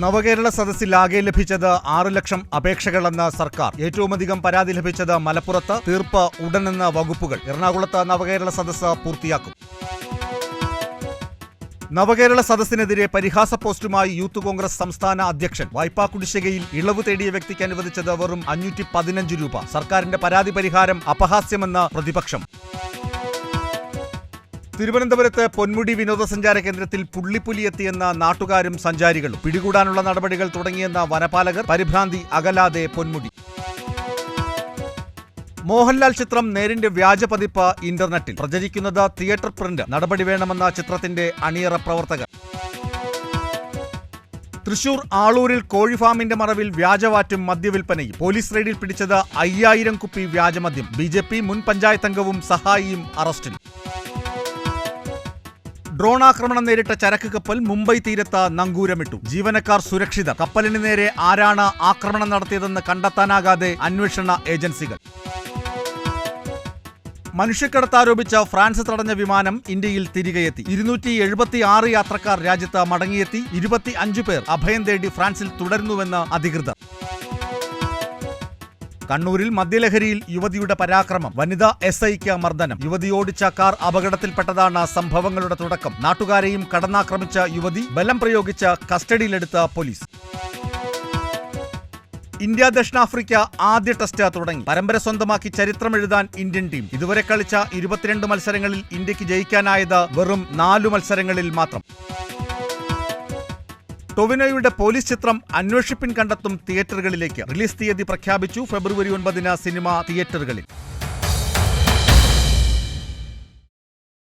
നവകേരള സദസ്സിൽ ആകെ ലഭിച്ചത് 6 ലക്ഷം അപേക്ഷകളെന്ന് സർക്കാർ. ഏറ്റവുമധികം പരാതി ലഭിച്ചത് മലപ്പുറത്ത്. തീർപ്പ് ഉടനെന്ന് വകുപ്പുകൾ. എറണാകുളത്ത് നവകേരള സദസ്സ് പൂർത്തിയാക്കും. നവകേരള സദസ്സിനെതിരെ പരിഹാസ പോസ്റ്റുമായി യൂത്ത് കോൺഗ്രസ് സംസ്ഥാന അധ്യക്ഷൻ. വായ്പാ കുടിശ്ശികയിൽ ഇളവ് തേടിയ വ്യക്തിക്ക് അനുവദിച്ചത് വെറും 515 രൂപ. സർക്കാരിന്റെ പരാതി പരിഹാരം അപഹാസ്യമെന്ന് പ്രതിപക്ഷം. തിരുവനന്തപുരത്ത് പൊന്മുടി വിനോദസഞ്ചാര കേന്ദ്രത്തിൽ പുള്ളിപ്പുലി എത്തിയെന്ന നാട്ടുകാരും സഞ്ചാരികളും. പിടികൂടാനുള്ള നടപടികൾ തുടങ്ങിയെന്ന വനപാലകർ. പരിഭ്രാന്തി അകലാതെ പൊന്മുടി. മോഹൻലാൽ ചിത്രം നേരിന്റെ വ്യാജ പതിപ്പ് ഇന്റർനെറ്റിൽ. പ്രചരിക്കുന്നത് തിയേറ്റർ പ്രിന്റ്. നടപടി വേണമെന്ന ചിത്രത്തിന്റെ അണിയറ പ്രവർത്തകർ. തൃശൂർ ആളൂരിൽ കോഴിഫാമിന്റെ മറവിൽ വ്യാജവാറ്റും മദ്യവിൽപ്പനയും. പോലീസ് റെയ്ഡിൽ പിടിച്ചത് 5000 കുപ്പി വ്യാജമദ്യം. BJP മുൻ പഞ്ചായത്ത് അംഗവും സഹായിയും അറസ്റ്റിൽ. ഡ്രോൺ ആക്രമണം നേരിട്ട ചരക്ക് കപ്പൽ മുംബൈ തീരത്ത് നങ്കൂരമിട്ടു. ജീവനക്കാർ സുരക്ഷിതർ. കപ്പലിന് നേരെ ആരാണ് ആക്രമണം നടത്തിയതെന്ന് കണ്ടെത്താനാകാതെ അന്വേഷണ ഏജൻസികൾ. മനുഷ്യക്കടത്താരോപിച്ച ഫ്രാൻസ് തടഞ്ഞ വിമാനം ഇന്ത്യയിൽ തിരികെയെത്തി. 276 യാത്രക്കാർ രാജ്യത്ത് മടങ്ങിയെത്തി. 25 പേർ അഭയം തേടി ഫ്രാൻസിൽ തുടരുന്നുവെന്ന് അധികൃതർ. കണ്ണൂരിൽ മദ്യലഹരിയിൽ യുവതിയുടെ പരാക്രമം. വനിതാ SIക്ക് മർദ്ദനം. യുവതി ഓടിച്ച കാർ അപകടത്തിൽപ്പെട്ടതാണ് സംഭവങ്ങളുടെ തുടക്കം. നാട്ടുകാരെയും കടന്നാക്രമിച്ച യുവതി ബലം പ്രയോഗിച്ച് കസ്റ്റഡിയിലെടുത്ത പോലീസ്. ഇന്ത്യ ദക്ഷിണാഫ്രിക്ക ആദ്യ ടെസ്റ്റ് തുടങ്ങി. പരമ്പര സ്വന്തമാക്കി ചരിത്രമെഴുതാൻ ഇന്ത്യൻ ടീം. ഇതുവരെ കളിച്ച 22 മത്സരങ്ങളിൽ ഇന്ത്യക്ക് ജയിക്കാനായത് വെറും 4 മത്സരങ്ങളിൽ മാത്രം. ടൊവിനോയുടെ പോലീസ് ചിത്രം അന്വേഷിപ്പിൻ കണ്ടെത്തും തിയേറ്ററുകളിലേക്ക്. റിലീസ് തീയതി പ്രഖ്യാപിച്ചു. ഫെബ്രുവരി 9 സിനിമ തിയേറ്ററുകളിൽ.